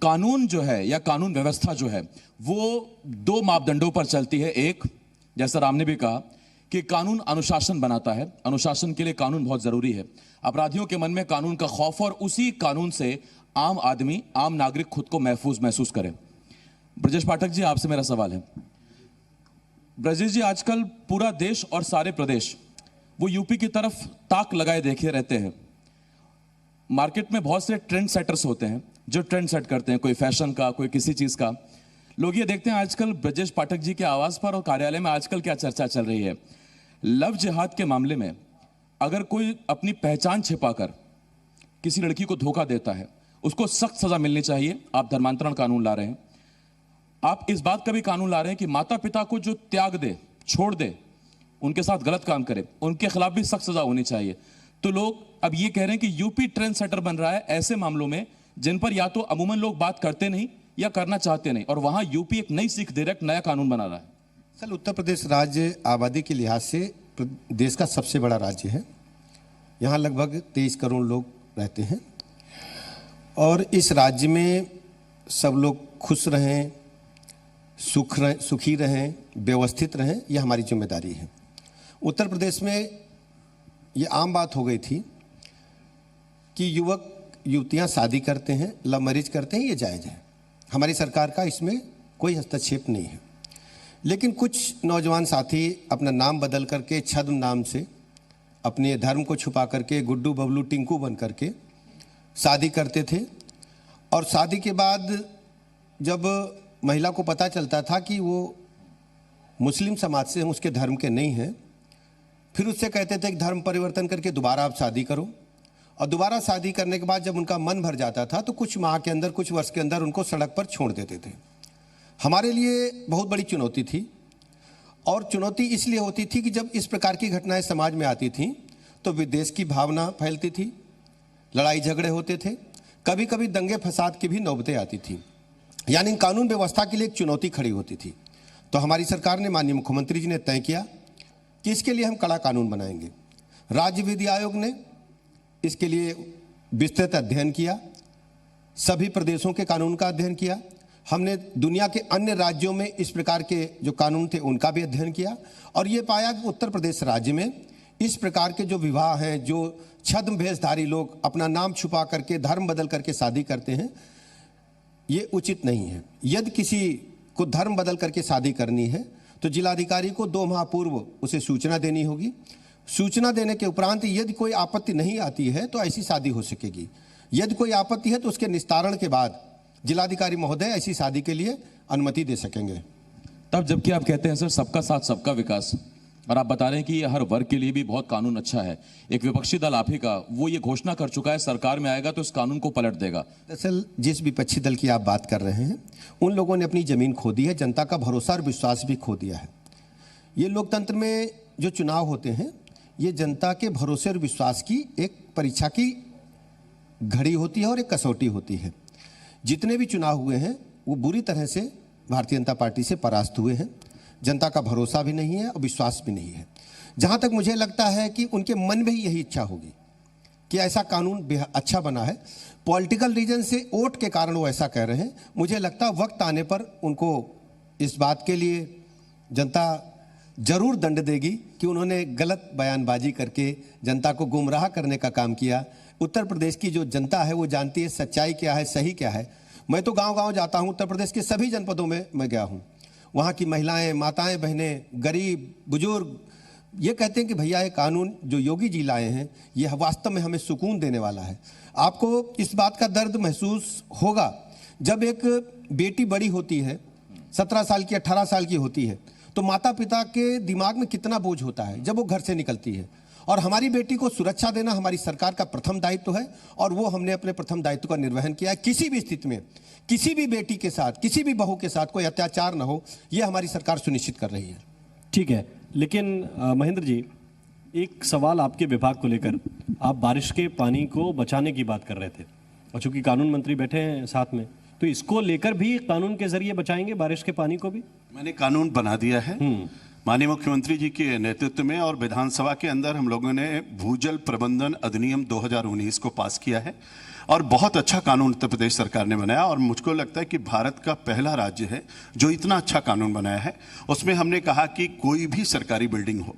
कानून जो है या कानून व्यवस्था जो है वो दो मापदंडों पर चलती है। एक, जैसा राम ने भी कहा कि कानून अनुशासन बनाता है, अनुशासन के लिए कानून बहुत जरूरी है। अपराधियों के मन में कानून का खौफ और उसी कानून से आम आदमी, आम नागरिक खुद को महफूज महसूस करे। ब्रजेश पाठक जी, आपसे मेरा सवाल है। ब्रजेश जी, आजकल पूरा देश और सारे प्रदेश वो यूपी की तरफ ताक लगाए देखे रहते हैं। मार्केट में बहुत से ट्रेंड सेटर्स होते हैं जो ट्रेंड सेट करते हैं, कोई फैशन का, कोई किसी चीज का। लोग ये देखते हैं आजकल ब्रजेश पाठक जी के आवास पर और कार्यालय में आजकल क्या चर्चा चल रही है। लव जिहाद के मामले में अगर कोई अपनी पहचान छिपाकर किसी लड़की को धोखा देता है, उसको सख्त सजा मिलनी चाहिए। आप धर्मांतरण कानून ला रहे हैं, आप इस बात का भी कानून ला रहे हैं कि माता पिता को जो त्याग दे, छोड़ दे, उनके साथ गलत काम करे, उनके खिलाफ भी सख्त सजा होनी चाहिए। तो लोग अब ये कह रहे हैं कि यूपी ट्रेंड सेटर बन रहा है ऐसे मामलों में जिन पर या तो अमूमन लोग बात करते नहीं या करना चाहते नहीं, और वहां यूपी एक नई सीख दे रहा है, एक नया कानून बना रहा है। सर, उत्तर प्रदेश राज्य आबादी के लिहाज से देश का सबसे बड़ा राज्य है। यहाँ लगभग 23 करोड़ लोग रहते हैं और इस राज्य में सब लोग खुश रहें, सुखी रहें, व्यवस्थित रहें, यह हमारी जिम्मेदारी है। उत्तर प्रदेश में ये आम बात हो गई थी कि युवक युवतियां शादी करते हैं, लव मैरिज करते हैं, ये जायज़ है। हमारी सरकार का इसमें कोई हस्तक्षेप नहीं है। लेकिन कुछ नौजवान साथी अपना नाम बदल करके, छद्म नाम से अपने धर्म को छुपा करके गुड्डू बबलू टिंकू बन करके शादी करते थे, और शादी के बाद जब महिला को पता चलता था कि वो मुस्लिम समाज से, हम उसके धर्म के नहीं हैं, फिर उससे कहते थे कि धर्म परिवर्तन करके दोबारा आप शादी करो। और दोबारा शादी करने के बाद जब उनका मन भर जाता था तो कुछ माह के अंदर, कुछ वर्ष के अंदर उनको सड़क पर छोड़ देते थे। हमारे लिए बहुत बड़ी चुनौती थी, और चुनौती इसलिए होती थी कि जब इस प्रकार की घटनाएं समाज में आती थीं तो विद्वेष की भावना फैलती थी, लड़ाई झगड़े होते थे, कभी कभी दंगे फसाद की भी नौबतें आती थी, यानी कानून व्यवस्था के लिए एक चुनौती खड़ी होती थी। तो हमारी सरकार ने, माननीय मुख्यमंत्री जी ने तय किया कि इसके लिए हम कड़ा कानून बनाएंगे। राज्य विधि आयोग ने इसके लिए विस्तृत अध्ययन किया, सभी प्रदेशों के कानून का अध्ययन किया। हमने दुनिया के अन्य राज्यों में इस प्रकार के जो कानून थे उनका भी अध्ययन किया, और ये पाया कि उत्तर प्रदेश राज्य में इस प्रकार के जो विवाह हैं, जो छद्म भेषधारी लोग अपना नाम छुपा करके, धर्म बदल करके शादी करते हैं, ये उचित नहीं है। यदि किसी को धर्म बदल करके शादी करनी है तो जिलाधिकारी को 2 माह पूर्व उसे सूचना देनी होगी। सूचना देने के उपरांत यदि कोई आपत्ति नहीं आती है तो ऐसी शादी हो सकेगी। यदि कोई आपत्ति है तो उसके निस्तारण के बाद जिलाधिकारी महोदय ऐसी शादी के लिए अनुमति दे सकेंगे। तब जबकि आप कहते हैं सर सबका साथ सबका विकास, और आप बता रहे हैं कि ये हर वर्ग के लिए भी बहुत कानून अच्छा है। एक विपक्षी दल आप ही का वो ये घोषणा कर चुका है सरकार में आएगा तो इस कानून को पलट देगा। दरअसल जिस विपक्षी दल की आप बात कर रहे हैं उन लोगों ने अपनी जमीन खो दी है, जनता का भरोसा और विश्वास भी खो दिया है। ये लोकतंत्र में जो चुनाव होते हैं ये जनता के भरोसे और विश्वास की एक परीक्षा की घड़ी होती है और एक कसौटी होती है। जितने भी चुनाव हुए हैं वो बुरी तरह से भारतीय जनता पार्टी से परास्त हुए हैं। जनता का भरोसा भी नहीं है और विश्वास भी नहीं है। जहाँ तक मुझे लगता है कि उनके मन में ही यही इच्छा होगी कि ऐसा कानून अच्छा बना है, पॉलिटिकल रीजन से, वोट के कारण वो ऐसा कह रहे हैं। मुझे लगता है वक्त आने पर उनको इस बात के लिए जनता जरूर दंड देगी कि उन्होंने गलत बयानबाजी करके जनता को गुमराह करने का काम किया। उत्तर प्रदेश की जो जनता है वो जानती है सच्चाई क्या है, सही क्या है। मैं तो गांव-गांव जाता हूं, उत्तर प्रदेश के सभी जनपदों में मैं गया हूं। वहां की महिलाएं, माताएं, बहनें, गरीब, बुजुर्ग ये कहते हैं कि भैया ये कानून जो योगी जी लाए हैं ये वास्तव में हमें सुकून देने वाला है। आपको इस बात का दर्द महसूस होगा जब एक बेटी बड़ी होती है, 17 साल की, 18 साल की होती है, तो माता पिता के दिमाग में कितना बोझ होता है जब वो घर से निकलती है। और हमारी बेटी को सुरक्षा देना हमारी सरकार का प्रथम दायित्व है, और वो हमने अपने प्रथम दायित्व का निर्वहन किया है। किसी भी स्थिति में किसी भी बेटी के साथ, किसी भी बहू के साथ कोई अत्याचार न हो, यह हमारी सरकार सुनिश्चित कर रही है। ठीक है, लेकिन महेंद्र जी, एक सवाल आपके विभाग को लेकर। आप बारिश के पानी को बचाने की बात कर रहे थे, और चूंकि कानून मंत्री बैठे हैं साथ में, तो इसको लेकर भी कानून के जरिए बचाएंगे बारिश के पानी को भी? मैंने कानून बना दिया है माननीय मुख्यमंत्री जी के नेतृत्व में, और विधानसभा के अंदर हम लोगों ने भूजल प्रबंधन अधिनियम 2019 को पास किया है। और बहुत अच्छा कानून उत्तर प्रदेश सरकार ने बनाया। और मुझको लगता है कि भारत का पहला राज्य है जो इतना अच्छा कानून बनाया है। उसमें हमने कहा कि कोई भी सरकारी बिल्डिंग हो,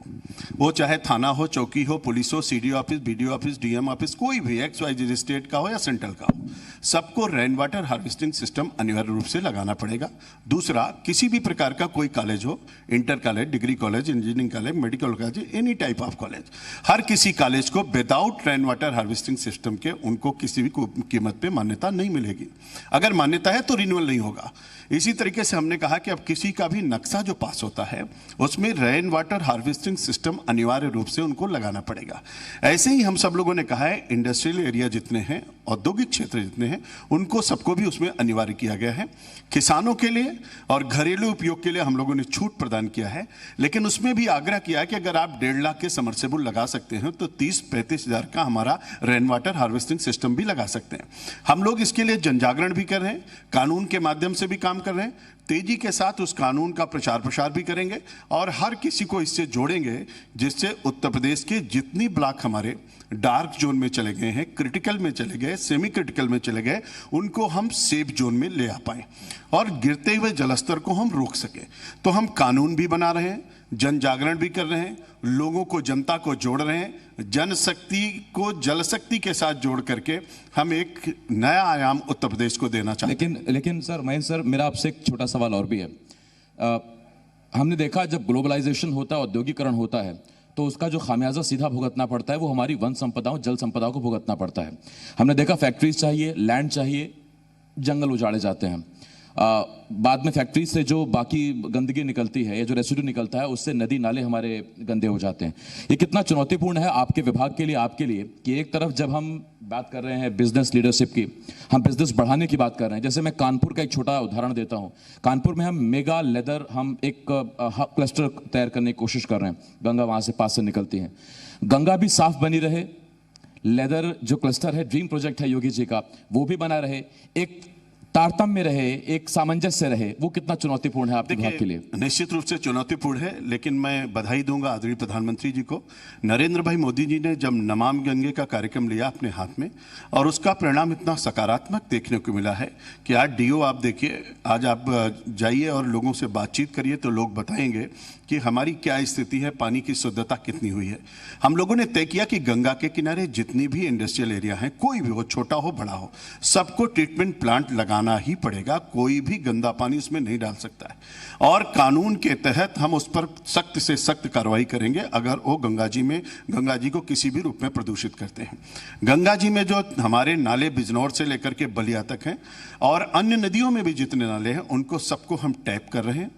वो चाहे थाना हो, चौकी हो, पुलिस हो, CDO office, BDO office, DM office, कोई भी XYZ स्टेट का हो या सेंट्रल का हो, सबको रेन वाटर हार्वेस्टिंग सिस्टम अनिवार्य रूप से लगाना पड़ेगा। दूसरा, किसी भी प्रकार का कोई कॉलेज हो, inter college, degree college, engineering college, medical college, any type of college, हर किसी कॉलेज को without rain water harvesting system के उनको किसी भी कीमत पे मान्यता नहीं मिलेगी। अगर मान्यता है तो रिन्यूअल नहीं होगा। इसी तरीके से हमने कहा कि अब किसी का भी नक्शा जो पास होता है उसमें रेन वाटर हार्वेस्टिंग सिस्टम अनिवार्य रूप से उनको लगाना पड़ेगा। ऐसे ही हम सब लोगों ने कहा है इंडस्ट्रियल एरिया जितने हैं, औद्योगिक क्षेत्र जितने हैं, उनको सबको भी उसमें अनिवार्य किया गया है। किसानों के लिए और घरेलू उपयोग के लिए हम लोगों ने छूट प्रदान किया है, लेकिन उसमें भी आग्रह किया है कि अगर आप 1.5 लाख के समरसेबुल लगा सकते हैं तो 30-35 हजार का हमारा रेन वाटर हार्वेस्टिंग सिस्टम भी लगा सकते हैं। हम लोग इसके लिए जन जागरण भी कर रहे हैं, कानून के माध्यम से भी काम कर रहे हैं, तेजी के साथ उस कानून का प्रचार प्रसार भी करेंगे और हर किसी को इससे जोड़ेंगे, जिससे उत्तर प्रदेश के जितनी ब्लॉक हमारे डार्क जोन में चले गए हैं, क्रिटिकल में चले गए, सेमी क्रिटिकल में चले गए, उनको हम सेफ जोन में ले आ पाए और गिरते हुए जलस्तर को हम रोक सके। तो हम कानून भी बना रहे हैं, जन जागरण भी कर रहे हैं, लोगों को, जनता को जोड़ रहे हैं, जनशक्ति को जल शक्ति के साथ जोड़ करके हम एक नया आयाम उत्तर प्रदेश को देना चाहते हैं। लेकिन सर, महेंद्र सर, मेरा आपसे एक छोटा सवाल और भी है। हमने देखा जब ग्लोबलाइजेशन होता है, औद्योगिकरण होता है, तो उसका जो खामियाजा सीधा भुगतना पड़ता है वो हमारी वन संपदाओं, जल संपदाओं को भुगतना पड़ता है। हमने देखा फैक्ट्रीज चाहिए, लैंड चाहिए, जंगल उजाड़े जाते हैं। बाद में फैक्ट्री से जो बाकी गंदगी निकलती है या जो रेसिड्यू निकलता है उससे नदी नाले हमारे गंदे हो जाते हैं। ये कितना चुनौतीपूर्ण है आपके विभाग के लिए, आपके लिए, कि एक तरफ जब हम बात कर रहे हैं बिजनेस लीडरशिप की, हम बिजनेस बढ़ाने की बात कर रहे हैं। जैसे मैं कानपुर का एक छोटा उदाहरण देता हूं। कानपुर में हम मेगा लेदर, हम एक क्लस्टर तैयार करने की कोशिश कर रहे हैं। गंगा वहां से पास से निकलती है, गंगा भी साफ बनी रहे, लेदर जो क्लस्टर है, ड्रीम प्रोजेक्ट है योगी जी का, वो भी बना रहे, एक तारतम्य रहे, एक सामंजस्य रहे। वो कितना चुनौतीपूर्ण है आपके विभाग के लिए? निश्चित रूप से चुनौतीपूर्ण है, लेकिन मैं बधाई दूंगा आदरणीय प्रधानमंत्री जी को। नरेंद्र भाई मोदी जी ने जब नमामि गंगे का कार्यक्रम लिया अपने हाथ में और उसका परिणाम इतना सकारात्मक देखने को मिला है कि आज डीओ आप देखिए, आज आप जाइए और लोगों से बातचीत करिए तो लोग बताएंगे कि हमारी क्या स्थिति है, पानी की शुद्धता कितनी हुई है। हम लोगों ने तय किया कि गंगा के किनारे जितनी भी इंडस्ट्रियल एरिया है, कोई भी हो, छोटा हो बड़ा हो, सबको ट्रीटमेंट प्लांट लगाना ही पड़ेगा। कोई भी गंदा पानी उसमें नहीं डाल सकता है और कानून के तहत हम उस पर सख्त से सख्त कार्रवाई करेंगे अगर वो गंगा जी को किसी भी रूप में प्रदूषित करते हैं। गंगा जी में जो हमारे नाले बिजनौर से लेकर के बलिया तक हैं और अन्य नदियों में भी जितने नाले हैं उनको सबको हम टैप कर रहे हैं।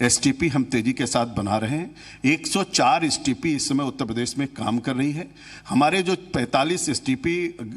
STP हम तेजी के साथ बना रहे हैं। 104 STP इस समय उत्तर प्रदेश में काम कर रही है। हमारे जो 45 STP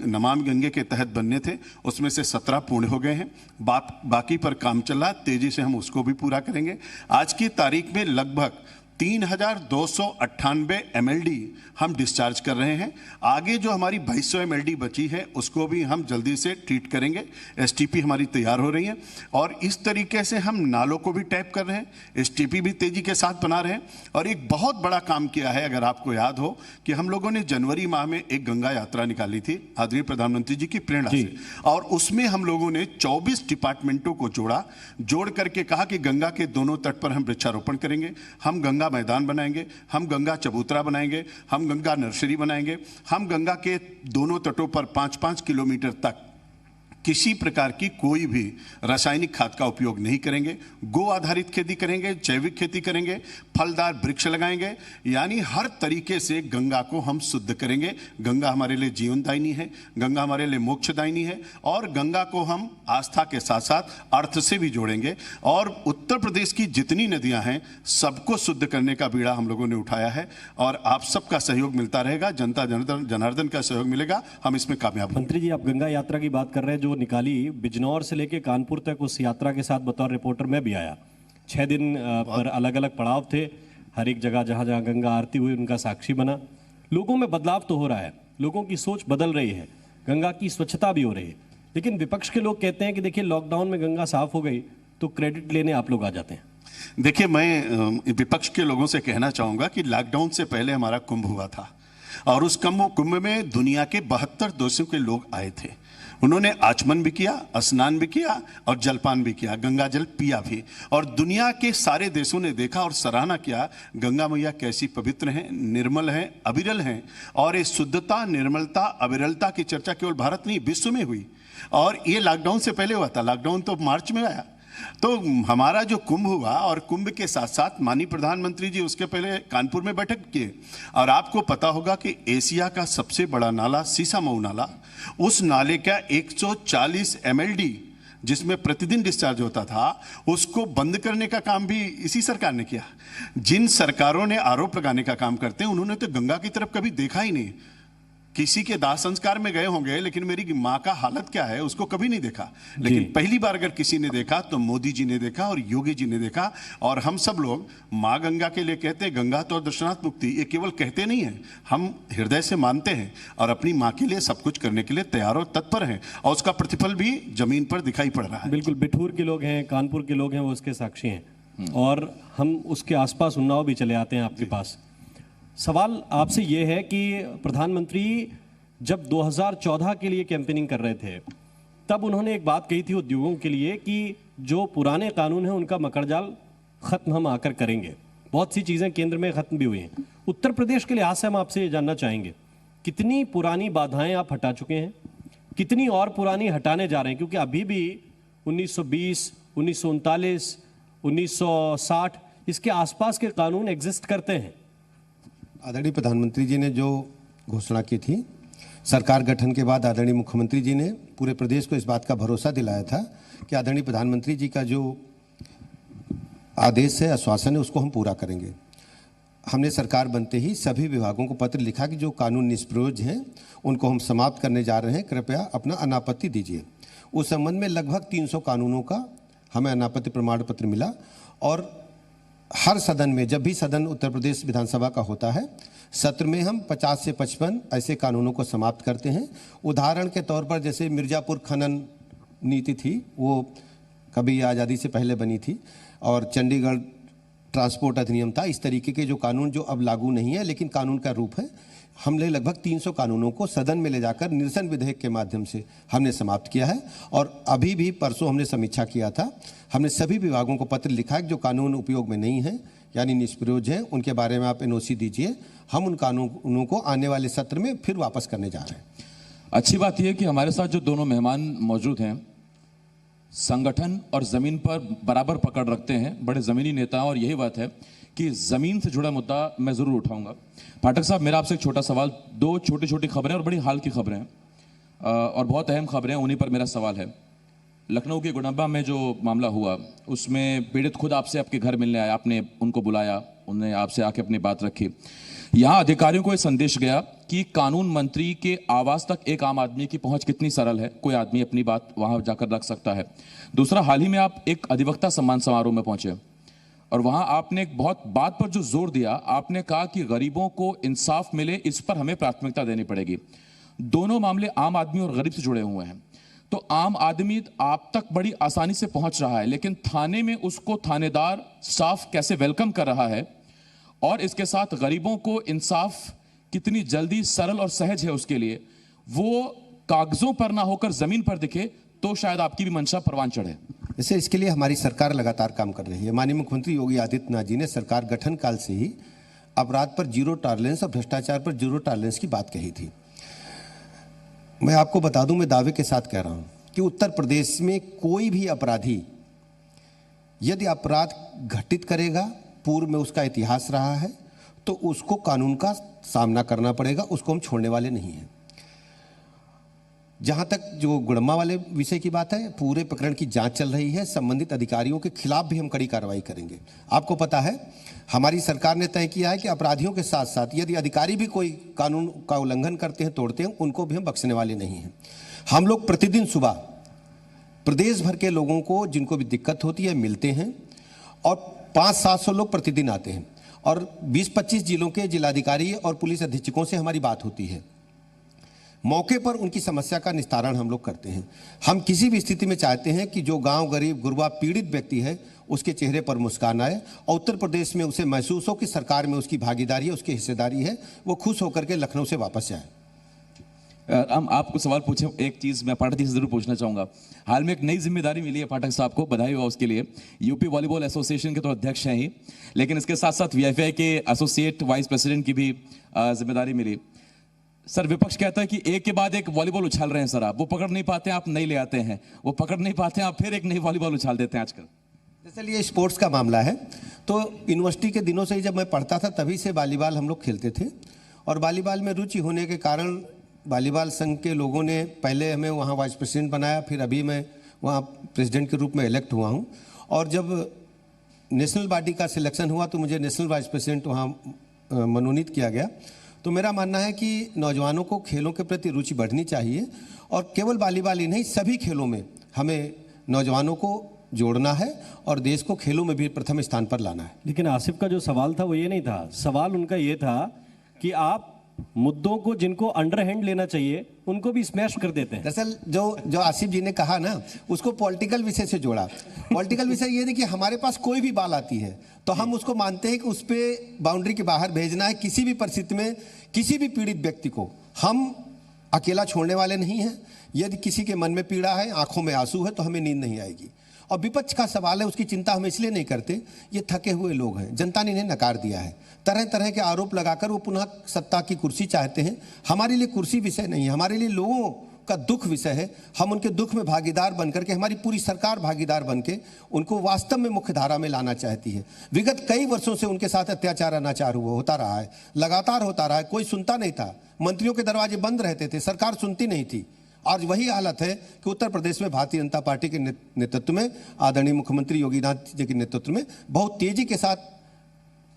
नमामि गंगे के तहत बनने थे उसमें से 17 पूर्ण हो गए हैं, बाकी पर काम चल रहा है, तेजी से हम उसको भी पूरा करेंगे। आज की तारीख में लगभग 3298 MLD हम डिस्चार्ज कर रहे हैं। आगे जो हमारी 2200 MLD बची है उसको भी हम जल्दी से ट्रीट करेंगे। STP हमारी तैयार हो रही है और इस तरीके से हम नालों को भी टैप कर रहे हैं, STP भी तेजी के साथ बना रहे हैं। और एक बहुत बड़ा काम किया है, अगर आपको याद हो कि हम लोगों ने जनवरी माह में एक गंगा यात्रा निकाली थी आदरणीय प्रधानमंत्री जी की प्रेरणा से, और उसमें हम लोगों ने 24 डिपार्टमेंटों को जोड़ करके कहा कि गंगा के दोनों तट पर हम वृक्षारोपण करेंगे, हम गंगा मैदान बनाएंगे, हम गंगा चबूतरा बनाएंगे, हम गंगा नर्सरी बनाएंगे, हम गंगा के दोनों तटों पर 5-5 किलोमीटर तक किसी प्रकार की कोई भी रासायनिक खाद का उपयोग नहीं करेंगे, गो आधारित खेती करेंगे, जैविक खेती करेंगे, फलदार वृक्ष लगाएंगे, यानी हर तरीके से गंगा को हम शुद्ध करेंगे। गंगा हमारे लिए जीवनदायिनी है, गंगा हमारे लिए मोक्षदायिनी है और गंगा को हम आस्था के साथ साथ अर्थ से भी जोड़ेंगे। और उत्तर प्रदेश की जितनी नदियां हैं सबको शुद्ध करने का बीड़ा हम लोगों ने उठाया है और आप सबका सहयोग मिलता रहेगा, जनता जनार्दन का सहयोग मिलेगा, हम इसमें कामयाब होंगे। मंत्री जी, आप गंगा यात्रा की बात कर रहे हैं जो निकाली बिजनौर से लेके कानपुर तक, उस यात्रा के साथ बतौर रिपोर्टर मैं भी आया। 6 दिन पर अलग अलग पड़ाव थे, हर एक जगह जहां जहां गंगा आरती हुई उनका साक्षी बना। लोगों में बदलाव तो हो रहा है, लोगों की सोच बदल रही है, गंगा की स्वच्छता भी हो रही है, लेकिन विपक्ष के लोग कहते हैं कि देखिए लॉकडाउन में गंगा साफ हो गई तो क्रेडिट लेने आप लोग आ जाते हैं। देखिए, मैं विपक्ष के लोगों से कहना चाहूंगा कि लॉकडाउन से पहले हमारा कुंभ हुआ था और उस कुंभ में दुनिया के 72 देशों के लोग आए थे। उन्होंने आचमन भी किया, स्नान भी किया और जलपान भी किया, गंगा जल पिया भी। और दुनिया के सारे देशों ने देखा और सराहना किया गंगा मैया कैसी पवित्र हैं, निर्मल हैं, अविरल हैं। और ये शुद्धता, निर्मलता, अविरलता की चर्चा केवल भारत नहीं विश्व में हुई। और ये लॉकडाउन से पहले हुआ था, लॉकडाउन तो मार्च में आया। तो हमारा जो कुंभ हुआ, और कुंभ के साथ साथ माननीय प्रधानमंत्री जी उसके पहले कानपुर में बैठक किए। और आपको पता होगा कि एशिया का सबसे बड़ा नाला सीसामऊ नाला, उस नाले का 140 MLD जिसमें प्रतिदिन डिस्चार्ज होता था, उसको बंद करने का काम भी इसी सरकार ने किया। जिन सरकारों ने आरोप लगाने का काम करते हैं, उन्होंने तो गंगा की तरफ कभी देखा ही नहीं। किसी के दाह संस्कार में गए होंगे, लेकिन मेरी माँ का हालत क्या है उसको कभी नहीं देखा। लेकिन पहली बार अगर किसी ने देखा तो मोदी जी ने देखा और योगी जी ने देखा। और हम सब लोग माँ गंगा के लिए कहते हैं, गंगा तो दर्शनार्थ मुक्ति, ये केवल कहते नहीं हैं, हम हृदय से मानते हैं और अपनी माँ के लिए सब कुछ करने के लिए तैयार और तत्पर हैं। और उसका प्रतिफल भी जमीन पर दिखाई पड़ रहा है। बिल्कुल, बिठूर के लोग हैं, कानपुर के लोग हैं, वो उसके साक्षी हैं। और हम उसके आसपास उन्नाव भी चले आते हैं आपके पास। सवाल आपसे ये है कि प्रधानमंत्री जब 2014 के लिए कैंपेनिंग कर रहे थे, तब उन्होंने एक बात कही थी उद्योगों के लिए कि जो पुराने कानून हैं उनका मकड़जाल खत्म हम आकर करेंगे। बहुत सी चीज़ें केंद्र में खत्म भी हुई हैं। उत्तर प्रदेश के लिहाज से हम आपसे ये जानना चाहेंगे, कितनी पुरानी बाधाएं आप हटा चुके हैं, कितनी और पुरानी हटाने जा रहे हैं? क्योंकि अभी भी 1920, 1939, 1960 इसके आसपास के कानून एग्जिस्ट करते हैं। आदरणीय प्रधानमंत्री जी ने जो घोषणा की थी, सरकार गठन के बाद आदरणीय मुख्यमंत्री जी ने पूरे प्रदेश को इस बात का भरोसा दिलाया था कि आदरणीय प्रधानमंत्री जी का जो आदेश है, आश्वासन है, उसको हम पूरा करेंगे। हमने सरकार बनते ही सभी विभागों को पत्र लिखा कि जो कानून निष्प्रयोज्य हैं उनको हम समाप्त करने जा रहे हैं, कृपया अपना अनापत्ति दीजिए। उस संबंध में लगभग 300 कानूनों का हमें अनापत्ति प्रमाण पत्र मिला। और हर सदन में, जब भी सदन उत्तर प्रदेश विधानसभा का होता है, सत्र में हम 50 से 55 ऐसे कानूनों को समाप्त करते हैं। उदाहरण के तौर पर जैसे मिर्ज़ापुर खनन नीति थी, वो कभी आज़ादी से पहले बनी थी, और चंडीगढ़ ट्रांसपोर्ट अधिनियम था। इस तरीके के जो कानून जो अब लागू नहीं है लेकिन कानून का रूप है, हमने लगभग 300 कानूनों को सदन में ले जाकर निरसन विधेयक के माध्यम से हमने समाप्त किया है। और अभी भी परसों हमने समीक्षा किया था, हमने सभी विभागों को पत्र लिखा है कि जो कानून उपयोग में नहीं है यानी निष्प्रयोज्य हैं, उनके बारे में आप NOC दीजिए। हम उन कानूनों को आने वाले सत्र में फिर वापस करने जा रहे हैं। अच्छी बात यह है कि हमारे साथ जो दोनों मेहमान मौजूद हैं, संगठन और जमीन पर बराबर पकड़ रखते हैं, बड़े जमीनी नेता। और यही बात है कि जमीन से जुड़ा मुद्दा मैं जरूर उठाऊंगा। पाठक साहब, मेरा आपसे एक छोटा सवाल, 2 छोटी छोटी खबरें और बड़ी हाल की खबरें हैं और बहुत अहम खबरें हैं, उन्हीं पर मेरा सवाल है। लखनऊ के गुडम्बा में जो मामला हुआ, उसमें पीड़ित खुद आपसे आपके घर मिलने आया, आपने उनको बुलाया, उन्होंने आपसे आके अपनी बात रखी। यहाँ अधिकारियों को यह संदेश गया कि कानून मंत्री के आवास तक एक आम आदमी की पहुंच कितनी सरल है, कोई आदमी अपनी बात वहां जाकर रख सकता है। दूसरा, हाल ही में आप एक अधिवक्ता सम्मान समारोह में पहुंचे और वहां आपने एक बहुत बात पर जो जोर दिया, आपने कहा कि गरीबों को इंसाफ मिले, इस पर हमें प्राथमिकता देनी पड़ेगी। दोनों मामले आम आदमी और गरीब से जुड़े हुए हैं। तो आम आदमी आप तक बड़ी आसानी से पहुंच रहा है, लेकिन थाने में उसको थानेदार स्टाफ कैसे वेलकम कर रहा है, और इसके साथ गरीबों को इंसाफ कितनी जल्दी, सरल और सहज है उसके लिए, वो कागजों पर ना होकर जमीन पर दिखे, तो शायद आपकी भी मंशा परवान चढ़े। जैसे इसके लिए हमारी सरकार लगातार काम कर रही है। माननीय मुख्यमंत्री योगी आदित्यनाथ जी ने सरकार गठन काल से ही अपराध पर जीरो टॉलरेंस और भ्रष्टाचार पर जीरो टॉलरेंस की बात कही थी। मैं आपको बता दूं, मैं दावे के साथ कह रहा हूं कि उत्तर प्रदेश में कोई भी अपराधी यदि अपराध घटित करेगा, पूर्व में उसका इतिहास रहा है, तो उसको कानून का सामना करना पड़ेगा, उसको हम छोड़ने वाले नहीं हैं। जहां तक जो गुड़म्मा वाले विषय की बात है, पूरे प्रकरण की जांच चल रही है, संबंधित अधिकारियों के खिलाफ भी हम कड़ी कार्रवाई करेंगे। आपको पता है, हमारी सरकार ने तय किया है कि अपराधियों के साथ साथ यदि अधिकारी भी कोई कानून का उल्लंघन करते हैं, तोड़ते हैं, उनको भी हम बख्शने वाले नहीं हैं। हम लोग प्रतिदिन सुबह प्रदेश भर के लोगों को जिनको भी दिक्कत होती है मिलते हैं, और 500-700 लोग प्रतिदिन आते हैं, और 20-25 जिलों के जिलाधिकारी और पुलिस अधीक्षकों से हमारी बात होती है। मौके पर उनकी समस्या का निस्तारण हम लोग करते हैं। हम किसी भी स्थिति में चाहते हैं कि जो गांव गरीब गुरबा पीड़ित व्यक्ति है, उसके चेहरे पर मुस्कान आए, और उत्तर प्रदेश में उसे महसूस हो कि सरकार में उसकी भागीदारी है, उसकी हिस्सेदारी है, वो खुश होकर के लखनऊ से वापस जाए। हम आपको सवाल पूछे, एक चीज मैं पाठक जी से जरूर पूछना चाहूंगा। हाल में एक नई जिम्मेदारी मिली है पाठक साहब को, बधाई हो उसके लिए। यूपी वॉलीबॉल एसोसिएशन के तो अध्यक्ष हैं ही, लेकिन इसके साथ साथ वीएफआई के एसोसिएट वाइस प्रेसिडेंट की भी जिम्मेदारी मिली। सर, विपक्ष कहता है कि एक के बाद एक वॉलीबॉल उछाल रहे हैं सर, आप वो पकड़ नहीं पाते हैं, आप नई ले आते हैं, वो पकड़ नहीं पाते हैं, आप फिर एक नई वॉलीबॉल उछाल देते हैं आजकल। दरअसल ये स्पोर्ट्स का मामला है। तो यूनिवर्सिटी के दिनों से ही जब मैं पढ़ता था तभी से वॉलीबॉल हम लोग खेलते थे, और वॉलीबॉल में रुचि होने के कारण वॉलीबॉल संघ के लोगों ने पहले हमें वहाँ वाइस प्रेसिडेंट बनाया, फिर अभी मैं वहाँ प्रेसिडेंट के रूप में इलेक्ट हुआ हूँ। और जब नेशनल बॉडी का सिलेक्शन हुआ तो मुझे नेशनल वाइस प्रेसिडेंट वहाँ मनोनीत किया गया। तो मेरा मानना है कि नौजवानों को खेलों के प्रति रुचि बढ़नी चाहिए, और केवल वॉलीबॉल ही नहीं, सभी खेलों में हमें नौजवानों को जोड़ना है और देश को खेलों में भी प्रथम स्थान पर लाना है। लेकिन आसिफ का जो सवाल था वो ये नहीं था, सवाल उनका ये था कि आप मुद्दों को जिनको अंडर हैंड लेना चाहिए उनको भी स्मैश कर देते हैं। दरअसल जो आसिफ जी ने कहा ना, उसको पॉलिटिकल विषय से जोड़ा। पॉलिटिकल विषय ये देखिए, हमारे पास कोई भी बाल आती है तो हम उसको मानते हैं कि उस पर बाउंड्री के बाहर भेजना है। किसी भी परिस्थिति में किसी भी पीड़ित व्यक्ति को हम अकेला छोड़ने वाले नहीं हैं। यदि किसी के मन में पीड़ा है, आंखों में आंसू है, तो हमें नींद नहीं आएगी। और विपक्ष का सवाल है, उसकी चिंता हम इसलिए नहीं करते, ये थके हुए लोग हैं, जनता ने इन्हें नकार दिया है। तरह तरह के आरोप लगाकर वो पुनः सत्ता की कुर्सी चाहते हैं। हमारे लिए कुर्सी विषय नहीं है, हमारे लिए लोगों का दुख विषय है। हम उनके दुख में भागीदार बनकर के, हमारी पूरी सरकार भागीदार बनके उनको वास्तव में मुख्य धारा में लाना चाहती है। विगत कई वर्षों से उनके साथ अत्याचार अनाचार होता रहा है, लगातार होता रहा है, कोई सुनता नहीं था। मंत्रियों के दरवाजे बंद रहते थे, सरकार सुनती नहीं थी। आज वही हालत है कि उत्तर प्रदेश में भारतीय जनता पार्टी के नेतृत्व में, आदरणीय मुख्यमंत्री योगी आदित्यनाथ जी के नेतृत्व में बहुत तेजी के साथ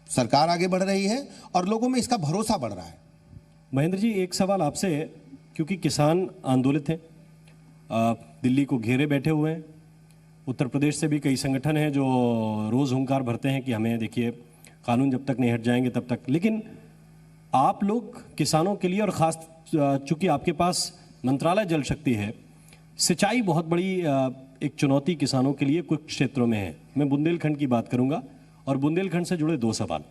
सरकार आगे बढ़ रही है और लोगों में इसका भरोसा बढ़ रहा है। महेंद्र जी, एक सवाल आपसे, क्योंकि किसान आंदोलित हैं, दिल्ली को घेरे बैठे हुए हैं, उत्तर प्रदेश से भी कई संगठन हैं जो रोज़ हुंकार भरते हैं कि हमें देखिए कानून जब तक नहीं हट जाएंगे तब तक। लेकिन आप लोग किसानों के लिए, और ख़ास चूँकि आपके पास मंत्रालय जल शक्ति है, सिंचाई बहुत बड़ी एक चुनौती किसानों के लिए कुछ क्षेत्रों में है। मैं बुंदेलखंड की बात करूंगा और बुंदेलखंड से जुड़े दो सवाल।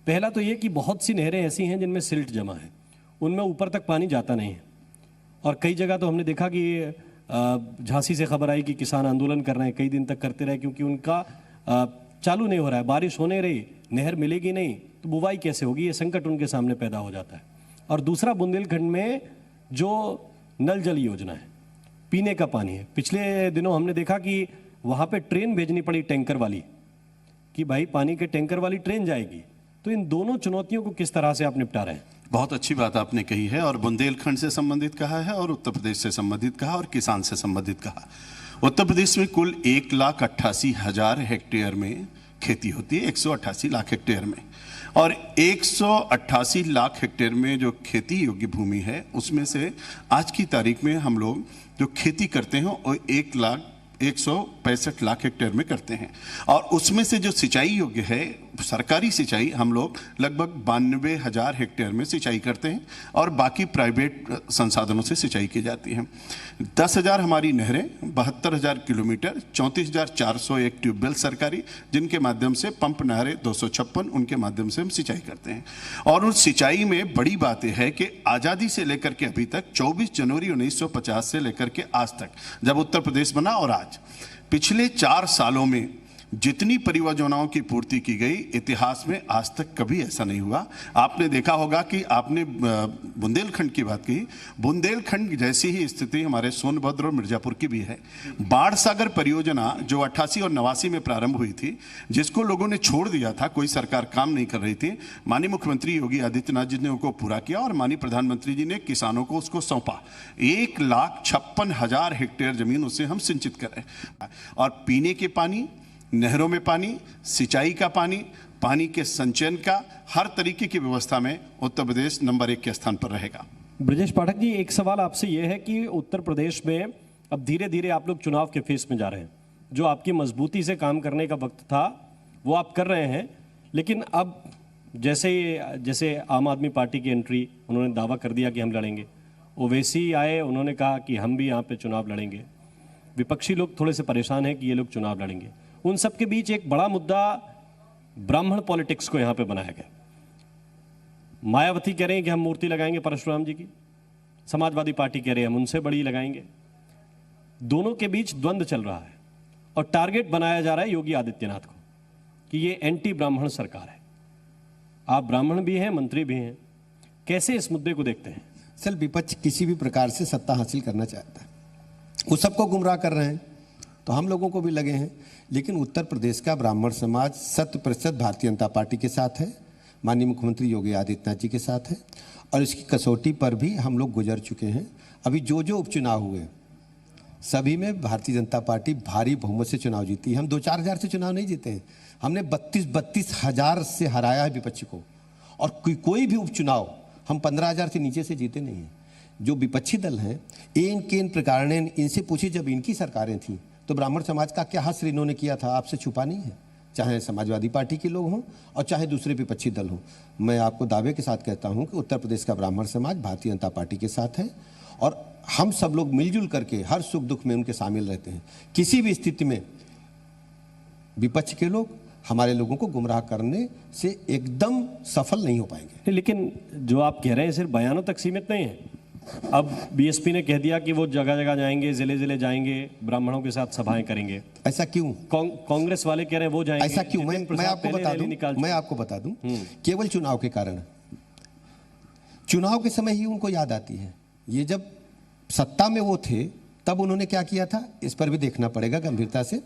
पहला तो ये कि बहुत सी नहरें ऐसी हैं जिनमें सिल्ट जमा है, उनमें ऊपर तक पानी जाता नहीं है। और कई जगह तो हमने देखा कि झांसी से खबर आई कि किसान आंदोलन कर रहे हैं, कई दिन तक करते रहे, क्योंकि उनका चालू नहीं हो रहा है, बारिश होने रही, नहर मिलेगी नहीं तो बुवाई कैसे होगी, ये संकट उनके सामने पैदा हो जाता है। और दूसरा, बुंदेलखंड में जो नल जल योजना है, पीने का पानी है, पिछले दिनों हमने देखा कि वहाँ पे ट्रेन भेजनी पड़ी टैंकर वाली, कि भाई पानी के टैंकर वाली ट्रेन जाएगी। तो इन दोनों चुनौतियों को किस तरह से आप निपटा रहे हैं? बहुत अच्छी बात आपने कही है, और बुंदेलखंड से संबंधित कहा है, और उत्तर प्रदेश से संबंधित कहा, और किसान से संबंधित कहा। उत्तर प्रदेश में कुल 1,88,000 हेक्टेयर में खेती होती है, 188 लाख हेक्टेयर में, और 188 लाख हेक्टेयर में जो खेती योग्य भूमि है उसमें से आज की तारीख में हम लोग जो खेती करते हैं वो 1,65 लाख हेक्टेयर में करते हैं। और उसमें से जो सिंचाई योग्य है, सरकारी सिंचाई, हम लोग लगभग 92,000 हेक्टेयर में सिंचाई करते हैं, और बाकी प्राइवेट संसाधनों से सिंचाई की जाती है। 10,000 हमारी नहरें, 72,000 किलोमीटर, 34,401 ट्यूबवेल सरकारी, जिनके माध्यम से पंप नहरें 256, उनके माध्यम से हम सिंचाई करते हैं। और उस सिंचाई में बड़ी बात यह है कि आज़ादी से लेकर के अभी तक, 24 जनवरी 1950 से लेकर के आज तक, जब उत्तर प्रदेश बना और आज, पिछले 4 सालों में जितनी परियोजनाओं की पूर्ति की गई, इतिहास में आज तक कभी ऐसा नहीं हुआ। आपने देखा होगा कि आपने बुंदेलखंड की बात की, बुंदेलखंड जैसी ही स्थिति हमारे सोनभद्र और मिर्जापुर की भी है। बाढ़ सागर परियोजना जो 88 और 89 में प्रारंभ हुई थी, जिसको लोगों ने छोड़ दिया था, कोई सरकार काम नहीं कर रही थी, माननीय मुख्यमंत्री योगी आदित्यनाथ जी ने उनको पूरा किया, और माननीय प्रधानमंत्री जी ने किसानों को उसको सौंपा। 1,56,000 हेक्टेयर जमीन उससे हम सिंचित करें, और पीने के पानी, नहरों में पानी, सिंचाई का पानी, पानी के संचयन का, हर तरीके की व्यवस्था में उत्तर प्रदेश नंबर 1 के स्थान पर रहेगा। ब्रजेश पाठक जी, एक सवाल आपसे यह है कि उत्तर प्रदेश में अब धीरे धीरे आप लोग चुनाव के फेस में जा रहे हैं। जो आपकी मजबूती से काम करने का वक्त था वो आप कर रहे हैं, लेकिन अब जैसे आम आदमी पार्टी की एंट्री, उन्होंने दावा कर दिया कि हम लड़ेंगे। ओवैसी आए, उन्होंने कहा कि हम भी यहाँ पे चुनाव लड़ेंगे। विपक्षी लोग थोड़े से परेशान हैं कि ये लोग चुनाव लड़ेंगे। उन सब के बीच एक बड़ा मुद्दा ब्राह्मण पॉलिटिक्स को यहाँ पे बनाया गया। मायावती कह रहे हैं कि हम मूर्ति लगाएंगे परशुराम जी की, समाजवादी पार्टी कह रही है हम उनसे बड़ी लगाएंगे। दोनों के बीच द्वंद्व चल रहा है और टारगेट बनाया जा रहा है योगी आदित्यनाथ को कि ये एंटी ब्राह्मण सरकार है। आप ब्राह्मण भी हैं, मंत्री भी हैं, कैसे इस मुद्दे को देखते हैं? सर, विपक्ष किसी भी प्रकार से सत्ता हासिल करना चाहता है, वो सबको गुमराह कर रहे हैं, तो हम लोगों को भी लगे हैं। लेकिन उत्तर प्रदेश का ब्राह्मण समाज 100% भारतीय जनता पार्टी के साथ है, माननीय मुख्यमंत्री योगी आदित्यनाथ जी के साथ है, और इसकी कसौटी पर भी हम लोग गुजर चुके हैं। अभी जो जो उपचुनाव हुए सभी में भारतीय जनता पार्टी भारी बहुमत से चुनाव जीती है। हम 2-4 हज़ार से चुनाव नहीं जीते हैं, हमने 32 हज़ार से हराया है विपक्ष को। और कोई भी उपचुनाव हम 15 हज़ार से नीचे से जीते नहीं हैं। जो विपक्षी दल हैं, इन प्रकार ने इनसे पूछी, जब इनकी सरकारें थीं तो ब्राह्मण समाज का क्या हश्र इन्होंने किया था, आपसे छुपा नहीं है, चाहे समाजवादी पार्टी के लोग हों और चाहे दूसरे विपक्षी दल हों। मैं आपको दावे के साथ कहता हूं कि उत्तर प्रदेश का ब्राह्मण समाज भारतीय जनता पार्टी के साथ है और हम सब लोग मिलजुल करके हर सुख दुख में उनके शामिल रहते हैं। किसी भी स्थिति में विपक्ष के लोग हमारे लोगों को गुमराह करने से एकदम सफल नहीं हो पाएंगे। लेकिन जो आप कह रहे हैं सिर्फ बयानों तक सीमित नहीं है। अब बीएसपी ने कह दिया कि वो जगह जगह जाएंगे, जिले जिले जाएंगे, ब्राह्मणों के साथ सभाएं करेंगे। ऐसा क्यों? कांग्रेस वाले कह रहे हैं वो जाएंगे। ऐसा क्यों? मैं आपको बता दूं, केवल चुनाव के कारण, चुनाव के समय ही उनको याद आती है। ये जब सत्ता में वो थे तब उन्होंने क्या किया था, इस पर भी देखना पड़ेगा गंभीरता से,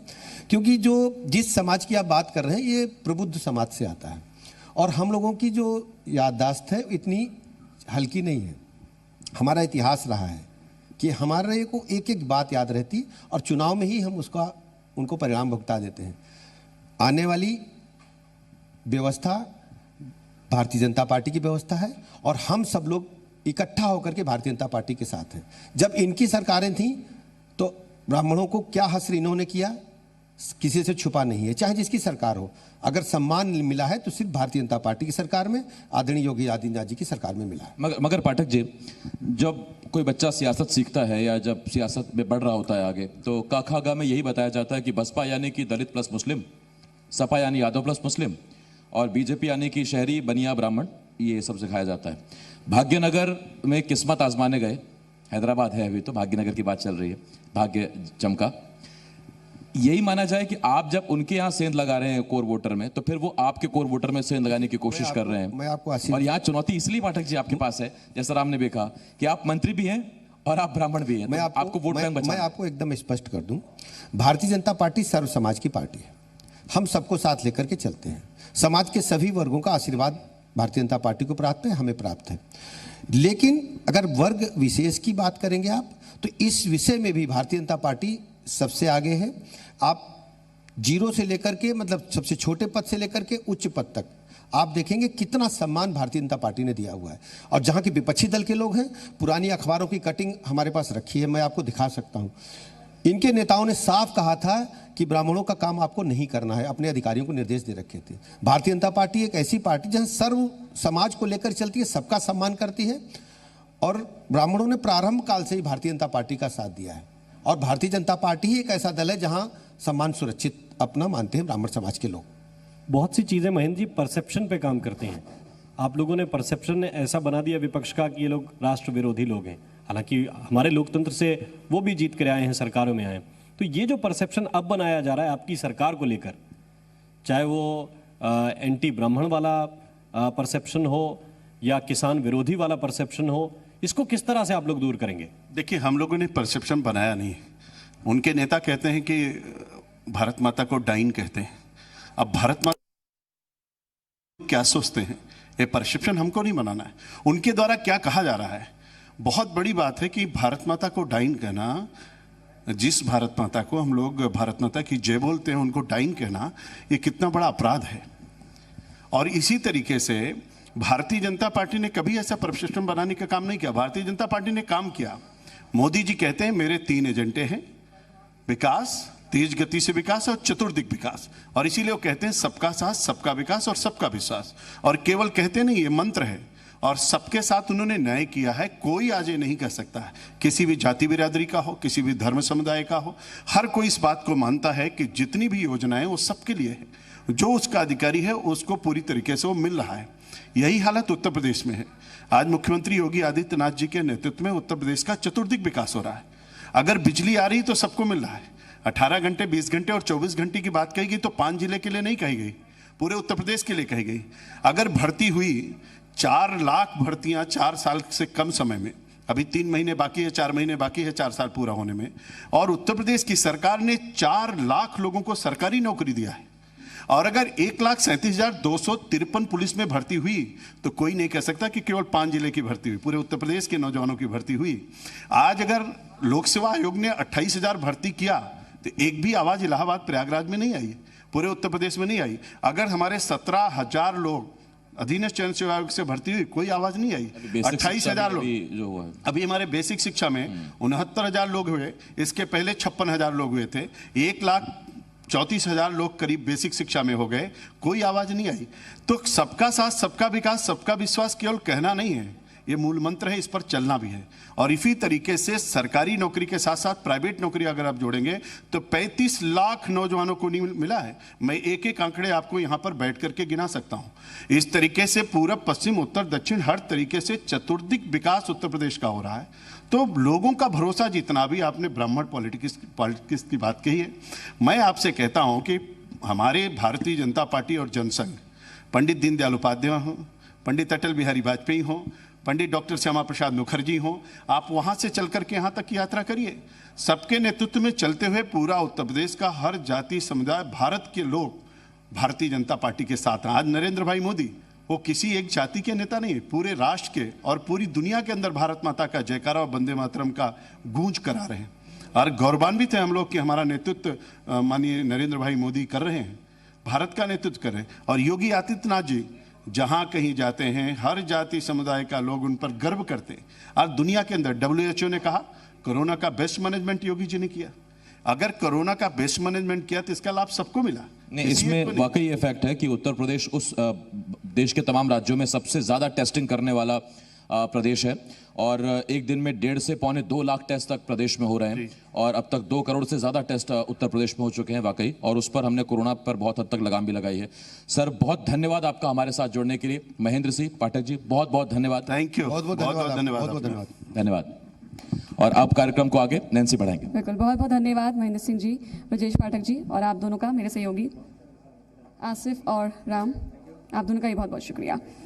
क्योंकि जिस समाज की आप बात कर रहे हैं ये प्रबुद्ध समाज से आता है और हम लोगों की जो याददाश्त है इतनी हल्की नहीं है। हमारा इतिहास रहा है कि हमारे को एक एक बात याद रहती और चुनाव में ही हम उनको परिणाम भुगता देते हैं। आने वाली व्यवस्था भारतीय जनता पार्टी की व्यवस्था है और हम सब लोग इकट्ठा होकर के भारतीय जनता पार्टी के साथ हैं। जब इनकी सरकारें थीं तो ब्राह्मणों को क्या हश्र इन्होंने किया, किसी से छुपा नहीं है, चाहे जिसकी सरकार हो। अगर सम्मान मिला है तो सिर्फ भारतीय जनता पार्टी की सरकार में, आदरणीय योगी आदित्यनाथ जी की सरकार में मिला है। मगर पाठक जी, जब कोई बच्चा सियासत सीखता है या जब सियासत में बढ़ रहा होता है आगे, तो काखागा में यही बताया जाता है कि बसपा यानी कि दलित प्लस मुस्लिम, सपा यानी यादव प्लस मुस्लिम और बीजेपी यानी कि शहरी बनिया ब्राह्मण, ये सब सिखाया जाता है। भाग्यनगर में किस्मत आजमाने गए, हैदराबाद है अभी तो, भाग्यनगर की बात चल रही है, भाग्य चमका। यही माना जाए कि आप जब उनके यहाँ सेंध लगा रहे हैं कोर वोटर में, तो फिर वो आपके कोर वोटर में सेंध लगाने की कोशिश कर रहे हैं। मैं आपको और यहाँ चुनौती इसलिए पाठक जी आपके पास है, जैसा राम ने भी कहा कि आप मंत्री भी हैं और आप ब्राह्मण भी हैं। मैं आपको वोट बैंक बचाना। मैं आपको एकदम स्पष्ट कर दूं, भारतीय जनता पार्टी सर्व समाज की पार्टी है। हम सबको साथ लेकर के चलते हैं। समाज के सभी वर्गों का आशीर्वाद भारतीय जनता पार्टी को प्राप्त है, हमें प्राप्त है। लेकिन अगर वर्ग विशेष की बात करेंगे आप, तो इस विषय में भी भारतीय जनता पार्टी सबसे आगे है। आप जीरो से लेकर के, मतलब सबसे छोटे पद से लेकर के उच्च पद तक आप देखेंगे कितना सम्मान भारतीय जनता पार्टी ने दिया हुआ है। और जहां के विपक्षी दल के लोग हैं, पुरानी अखबारों की कटिंग हमारे पास रखी है, मैं आपको दिखा सकता हूं। इनके नेताओं ने साफ कहा था कि ब्राह्मणों का काम आपको नहीं करना है, अपने अधिकारियों को निर्देश दे रखे थे। भारतीय जनता पार्टी एक ऐसी पार्टी जहां सर्व समाज को लेकर चलती है, सबका सम्मान करती है और ब्राह्मणों ने प्रारंभ काल से ही भारतीय जनता पार्टी का साथ दिया है। और भारतीय जनता पार्टी ही एक ऐसा दल है जहां सम्मान सुरक्षित अपना मानते हैं ब्राह्मण समाज के लोग। बहुत सी चीज़ें महेंद्र जी परसेप्शन पे काम करती हैं। आप लोगों ने परसेप्शन ने ऐसा बना दिया विपक्ष का कि ये लोग राष्ट्र विरोधी लोग हैं, हालांकि हमारे लोकतंत्र से वो भी जीत कर आए हैं, सरकारों में आए। तो ये जो परसेप्शन अब बनाया जा रहा है आपकी सरकार को लेकर, चाहे वो एंटी ब्राह्मण वाला परसेप्शन हो या किसान विरोधी वाला परसेप्शन हो, इसको किस तरह से आप लोग दूर करेंगे? देखिए, हम लोगों ने परसेप्शन बनाया नहीं। उनके नेता कहते हैं कि भारत माता को डाइन कहते हैं। अब भारत माता क्या सोचते हैं, ये परसेप्शन हमको नहीं बनाना है। उनके द्वारा क्या कहा जा रहा है, बहुत बड़ी बात है कि भारत माता को डाइन कहना, जिस भारत माता को हम लोग भारत माता की जय बोलते हैं, उनको डाइन कहना, ये कितना बड़ा अपराध है। और इसी तरीके से भारतीय जनता पार्टी ने कभी ऐसा परसेप्शन बनाने का काम नहीं किया। भारतीय जनता पार्टी ने काम किया। मोदी जी कहते हैं मेरे 3 एजेंडे हैं, विकास, तेज गति से विकास और चतुर्दिक विकास। और इसीलिए वो कहते हैं सबका साथ, सबका विकास और सबका विश्वास। और केवल कहते नहीं, ये मंत्र है। और सबके साथ उन्होंने न्याय किया है। कोई आज ये नहीं कह सकता है, किसी भी जाति बिरादरी का हो, किसी भी धर्म समुदाय का हो, हर कोई इस बात को मानता है कि जितनी भी योजनाएं वो सबके लिए है। जो उसका अधिकारी है उसको पूरी तरीके से वो मिल रहा है। यही हालत उत्तर प्रदेश में है। आज मुख्यमंत्री योगी आदित्यनाथ जी के नेतृत्व में उत्तर प्रदेश का चतुर्दिक विकास हो रहा है। अगर बिजली आ रही तो सबको मिल रहा है। 18 घंटे, 20 घंटे और 24 घंटे की बात कही गई तो 5 जिले के लिए नहीं कही गई, पूरे उत्तर प्रदेश के लिए कही गई। अगर भर्ती हुई 4 लाख भर्तियां 4 साल से कम समय में, अभी 3 महीने बाकी है, 4 महीने बाकी है 4 साल पूरा होने में, और उत्तर प्रदेश की सरकार ने 4 लाख लोगों को सरकारी नौकरी दिया है। और अगर 1,37,253 पुलिस में भर्ती हुई तो कोई नहीं कह सकता कि केवल 5 जिले की भर्ती हुई, पूरे उत्तर प्रदेश के नौजवानों की भर्ती हुई। आज अगर लोक सेवा आयोग ने 28,000 भर्ती किया तो एक भी आवाज इलाहाबाद प्रयागराज में नहीं आई, पूरे उत्तर प्रदेश में नहीं आई। अगर हमारे 17,000 लोग अधीनस्थ चयन सेवा आयोग से भर्ती हुई, कोई आवाज नहीं आई। 28,000 लोग जो हुआ है, अभी हमारे बेसिक शिक्षा में 69,000 लोग हुए, इसके पहले 56,000 लोग हुए थे, 1,34,000 लोग करीब बेसिक शिक्षा में हो गए, कोई आवाज नहीं आई। तो सबका साथ, सबका विकास, सबका विश्वास केवल कहना नहीं है, ये मूल मंत्र है, इस पर चलना भी है। और इसी तरीके से सरकारी नौकरी के साथ साथ प्राइवेट नौकरी अगर आप जोड़ेंगे तो 35 लाख नौजवानों को नहीं मिला है। मैं एक एक आंकड़े आपको यहाँ पर बैठ करके गिना सकता हूँ। इस तरीके से पूरब, पश्चिम, उत्तर, दक्षिण हर तरीके से चतुर्दिक विकास उत्तर प्रदेश का हो रहा है। तो लोगों का भरोसा जितना भी, आपने ब्राह्मण पॉलिटिक्स की बात कही है, मैं आपसे कहता हूँ कि हमारे भारतीय जनता पार्टी और जनसंघ, पंडित दीनदयाल उपाध्याय हों, पंडित अटल बिहारी वाजपेयी हों, पंडित डॉक्टर श्यामा प्रसाद मुखर्जी हों, आप वहाँ से चल करके यहाँ तक की यात्रा करिए। सबके नेतृत्व में चलते हुए पूरा उत्तर प्रदेश का हर जाति समुदाय, भारत के लोग भारतीय जनता पार्टी के साथ हैं। आज नरेंद्र भाई मोदी वो किसी एक जाति के नेता नहीं, पूरे राष्ट्र के और पूरी दुनिया के अंदर भारत माता का जयकारा और वंदे मातरम का गूंज करा रहे हैं। और गौरवान्वित है हम लोग कि हमारा नेतृत्व माननीय नरेंद्र भाई मोदी कर रहे हैं, भारत का नेतृत्व कर रहे हैं। और योगी आदित्यनाथ जी जहां कहीं जाते हैं, हर जाति समुदाय का लोग उन पर गर्व करते हैं। आज दुनिया के अंदर WHO ने कहा कोरोना का बेस्ट मैनेजमेंट योगी जी ने किया। अगर कोरोना का बेस्ट मैनेजमेंट किया तो इसका लाभ सबको मिला। नहीं, इसमें वाकई ये फैक्ट है कि उत्तर प्रदेश उस देश के तमाम राज्यों में सबसे ज्यादा टेस्टिंग करने वाला प्रदेश है। और एक दिन में 1.5 से पौने 2 लाख टेस्ट तक प्रदेश में हो रहे हैं, और अब तक 2 करोड़ से ज्यादा टेस्ट उत्तर प्रदेश में हो चुके हैं वाकई। और उस पर हमने कोरोना पर बहुत हद तक लगाम भी लगाई है। सर, बहुत धन्यवाद आपका हमारे साथ जुड़ने के लिए। महेंद्र सिंह पाठक जी, बहुत बहुत धन्यवाद। थैंक यू, बहुत बहुत धन्यवाद। धन्यवाद। और आप कार्यक्रम को आगे नैन्सी बढ़ाएंगे। बिल्कुल, बहुत बहुत धन्यवाद महेंद्र सिंह जी, ब्रजेश पाठक जी, और आप दोनों का, मेरे सहयोगी आसिफ और राम, आप दोनों का भी बहुत बहुत शुक्रिया।